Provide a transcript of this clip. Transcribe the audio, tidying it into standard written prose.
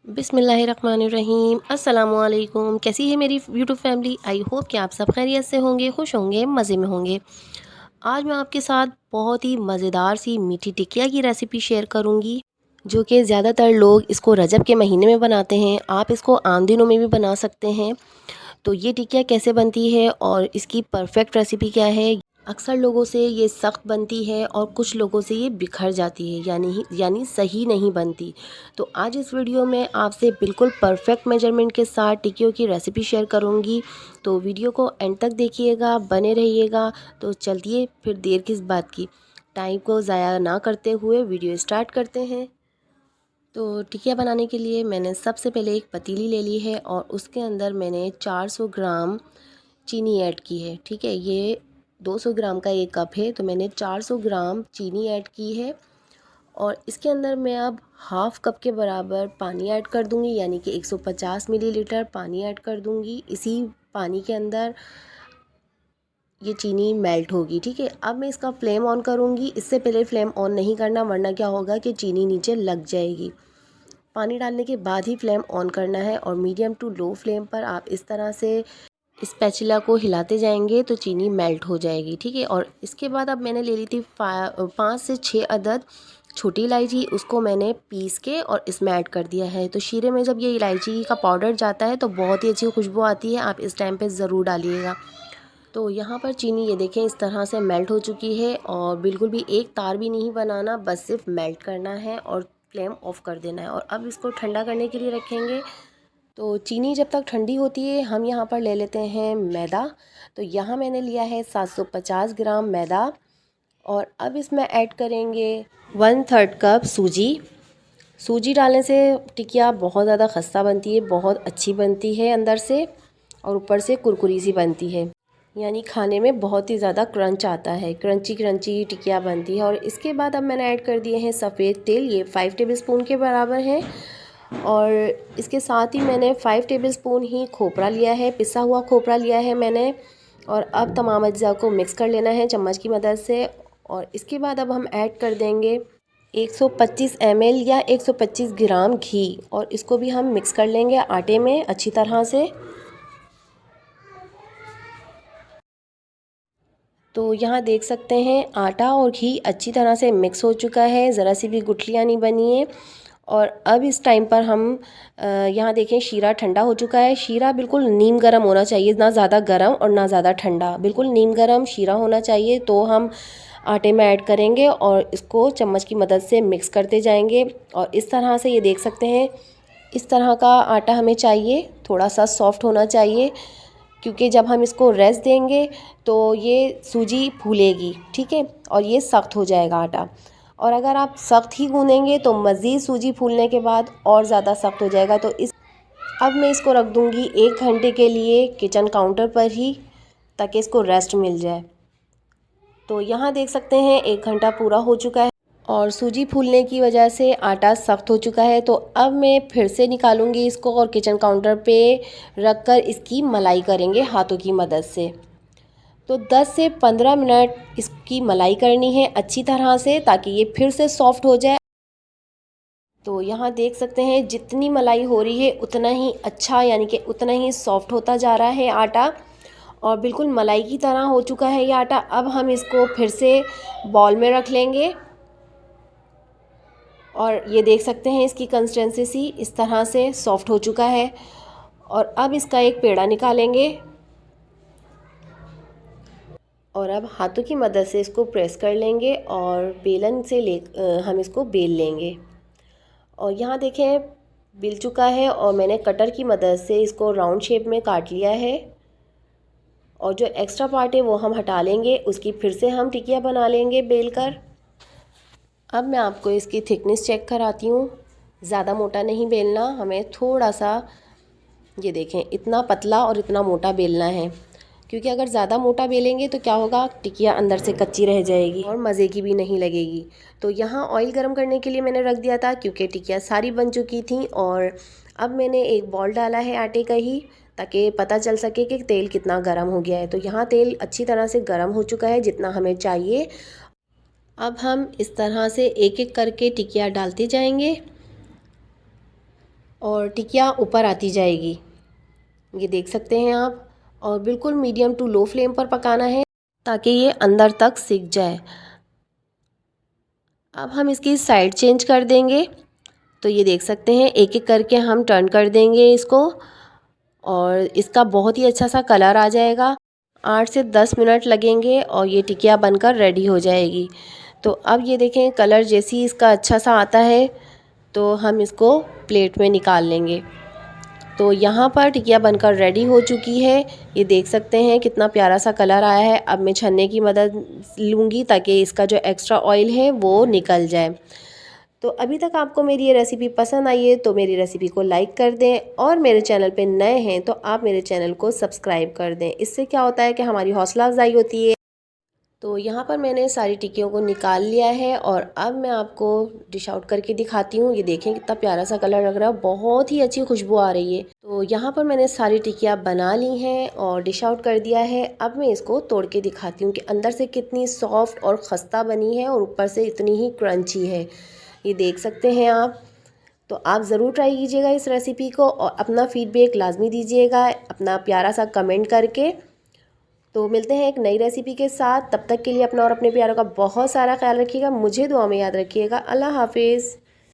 बिस्मिल्लाहिर्रहमानिर्रहीम। अस्सलामुअलैकुम। कैसी है मेरी यूट्यूब फैमिली? आई होप कि आप सब खैरियत से होंगे, खुश होंगे, मज़े में होंगे। आज मैं आपके साथ बहुत ही मज़ेदार सी मीठी टिकिया की रेसिपी शेयर करूंगी, जो कि ज़्यादातर लोग इसको रजब के महीने में बनाते हैं। आप इसको आम दिनों में भी बना सकते हैं। तो ये टिकिया कैसे बनती है और इसकी परफेक्ट रेसिपी क्या है? अक्सर लोगों से ये सख्त बनती है और कुछ लोगों से ये बिखर जाती है, यानी सही नहीं बनती। तो आज इस वीडियो में आपसे बिल्कुल परफेक्ट मेजरमेंट के साथ टिकियों की रेसिपी शेयर करूंगी। तो वीडियो को एंड तक देखिएगा, बने रहिएगा। तो चलिए फिर देर किस बात की, टाइम को ज़ाया ना करते हुए वीडियो स्टार्ट करते हैं। तो टिकिया बनाने के लिए मैंने सबसे पहले एक पतीली ले ली है और उसके अंदर मैंने 400 ग्राम चीनी ऐड की है। ठीक है, ये 200 ग्राम का एक कप है, तो मैंने 400 ग्राम चीनी ऐड की है। और इसके अंदर मैं अब हाफ़ कप के बराबर पानी ऐड कर दूंगी, यानी कि 150 मिलीलीटर पानी ऐड कर दूंगी। इसी पानी के अंदर ये चीनी मेल्ट होगी। ठीक है, अब मैं इसका फ्लेम ऑन करूंगी। इससे पहले फ्लेम ऑन नहीं करना, वरना क्या होगा कि चीनी नीचे लग जाएगी। पानी डालने के बाद ही फ्लेम ऑन करना है और मीडियम टू लो फ्लेम पर आप इस तरह से स्पैचुला को हिलाते जाएंगे तो चीनी मेल्ट हो जाएगी। ठीक है, और इसके बाद अब मैंने ले ली थी 5 से 6 अदद छोटी इलायची। उसको मैंने पीस के और इसमें ऐड कर दिया है। तो शीरे में जब ये इलायची का पाउडर जाता है तो बहुत ही अच्छी खुशबू आती है, आप इस टाइम पे ज़रूर डालिएगा। तो यहाँ पर चीनी ये देखें इस तरह से मेल्ट हो चुकी है और बिल्कुल भी एक तार भी नहीं बनाना, बस सिर्फ मेल्ट करना है और फ्लेम ऑफ कर देना है। और अब इसको ठंडा करने के लिए रखेंगे। तो चीनी जब तक ठंडी होती है हम यहाँ पर ले लेते हैं मैदा। तो यहाँ मैंने लिया है 750 ग्राम मैदा। और अब इसमें ऐड करेंगे 1/3 कप सूजी। सूजी डालने से टिकिया बहुत ज़्यादा खस्ता बनती है, बहुत अच्छी बनती है अंदर से और ऊपर से कुरकुरी सी बनती है, यानी खाने में बहुत ही ज़्यादा क्रंच आता है, क्रंची क्रंची टिकिया बनती है। और इसके बाद अब मैंने ऐड कर दिए हैं सफ़ेद तेल, ये 5 टेबलस्पून के बराबर है। और इसके साथ ही मैंने 5 टेबलस्पून ही खोपरा लिया है, पिसा हुआ खोपरा लिया है मैंने। और अब तमाम अज्जा को मिक्स कर लेना है चम्मच की मदद से। और इसके बाद अब हम ऐड कर देंगे 125 ml या 125 ग्राम घी और इसको भी हम मिक्स कर लेंगे आटे में अच्छी तरह से। तो यहाँ देख सकते हैं आटा और घी अच्छी तरह से मिक्स हो चुका है, ज़रा सी भी गुठलियाँ नहीं बनी है। और अब इस टाइम पर हम यहाँ देखें शीरा ठंडा हो चुका है। शीरा बिल्कुल नीम गर्म होना चाहिए, ना ज़्यादा गर्म और ना ज़्यादा ठंडा, बिल्कुल नीम गर्म शीरा होना चाहिए। तो हम आटे में ऐड करेंगे और इसको चम्मच की मदद से मिक्स करते जाएंगे। और इस तरह से ये देख सकते हैं, इस तरह का आटा हमें चाहिए, थोड़ा सा सॉफ्ट होना चाहिए, क्योंकि जब हम इसको रेस्ट देंगे तो ये सूजी फूलेगी। ठीक है, और ये सख्त हो जाएगा आटा। और अगर आप सख्त ही गूँधेंगे तो मज़ीद सूजी फूलने के बाद और ज़्यादा सख्त हो जाएगा। तो इस अब मैं इसको रख दूँगी 1 घंटे के लिए किचन काउंटर पर ही, ताकि इसको रेस्ट मिल जाए। तो यहाँ देख सकते हैं 1 घंटा पूरा हो चुका है और सूजी फूलने की वजह से आटा सख्त हो चुका है। तो अब मैं फिर से निकालूंगी इसको और किचन काउंटर पे रख कर इसकी मलाई करेंगे हाथों की मदद से। तो 10 से 15 मिनट इसकी मलाई करनी है अच्छी तरह से, ताकि ये फिर से सॉफ्ट हो जाए। तो यहाँ देख सकते हैं जितनी मलाई हो रही है उतना ही अच्छा, यानी कि उतना ही सॉफ्ट होता जा रहा है आटा और बिल्कुल मलाई की तरह हो चुका है ये आटा। अब हम इसको फिर से बॉल में रख लेंगे और ये देख सकते हैं इसकी कंसिस्टेंसी इस तरह से सॉफ्ट हो चुका है। और अब इसका एक पेड़ा निकालेंगे और अब हाथों की मदद से इसको प्रेस कर लेंगे और बेलन से हम इसको बेल लेंगे। और यहाँ देखें बिल चुका है और मैंने कटर की मदद से इसको राउंड शेप में काट लिया है। और जो एक्स्ट्रा पार्ट है वो हम हटा लेंगे, उसकी फिर से हम टिकिया बना लेंगे बेल कर। अब मैं आपको इसकी थिकनेस चेक कराती हूँ। ज़्यादा मोटा नहीं बेलना हमें, थोड़ा सा ये देखें इतना पतला और इतना मोटा बेलना है, क्योंकि अगर ज़्यादा मोटा बेलेंगे तो क्या होगा, टिकिया अंदर से कच्ची रह जाएगी और मज़े की भी नहीं लगेगी। तो यहाँ ऑयल गर्म करने के लिए मैंने रख दिया था, क्योंकि टिकिया सारी बन चुकी थी। और अब मैंने एक बॉल डाला है आटे का ही, ताकि पता चल सके कि तेल कितना गर्म हो गया है। तो यहाँ तेल अच्छी तरह से गर्म हो चुका है, जितना हमें चाहिए। अब हम इस तरह से एक एक करके टिकिया डालते जाएंगे और टिकिया ऊपर आती जाएगी। ये देख सकते हैं आप। और बिल्कुल मीडियम टू लो फ्लेम पर पकाना है ताकि ये अंदर तक सिक जाए। अब हम इसकी साइड चेंज कर देंगे। तो ये देख सकते हैं एक एक करके हम टर्न कर देंगे इसको और इसका बहुत ही अच्छा सा कलर आ जाएगा। 8 से 10 मिनट लगेंगे और ये टिकिया बनकर रेडी हो जाएगी। तो अब ये देखें कलर जैसे ही इसका अच्छा सा आता है तो हम इसको प्लेट में निकाल लेंगे। तो यहाँ पर टिकिया बनकर रेडी हो चुकी है। ये देख सकते हैं कितना प्यारा सा कलर आया है। अब मैं छन्ने की मदद लूँगी ताकि इसका जो एक्स्ट्रा ऑयल है वो निकल जाए। तो अभी तक आपको मेरी ये रेसिपी पसंद आई है तो मेरी रेसिपी को लाइक कर दें और मेरे चैनल पे नए हैं तो आप मेरे चैनल को सब्सक्राइब कर दें। इससे क्या होता है कि हमारी हौसला अफजाई होती है। तो यहाँ पर मैंने सारी टिक्कियों को निकाल लिया है और अब मैं आपको डिश आउट करके दिखाती हूँ। ये देखें कितना प्यारा सा कलर लग रहा है, बहुत ही अच्छी खुशबू आ रही है। तो यहाँ पर मैंने सारी टिक्कियाँ बना ली हैं और डिश आउट कर दिया है। अब मैं इसको तोड़ के दिखाती हूँ कि अंदर से कितनी सॉफ्ट और खस्ता बनी है और ऊपर से इतनी ही क्रंची है। ये देख सकते हैं आप। तो आप ज़रूर ट्राई कीजिएगा इस रेसिपी को और अपना फीडबैक लाजमी दीजिएगा अपना प्यारा सा कमेंट करके। तो मिलते हैं एक नई रेसिपी के साथ। तब तक के लिए अपना और अपने प्यारों का बहुत सारा ख्याल रखिएगा। मुझे दुआ में याद रखिएगा। अल्लाह हाफिज़।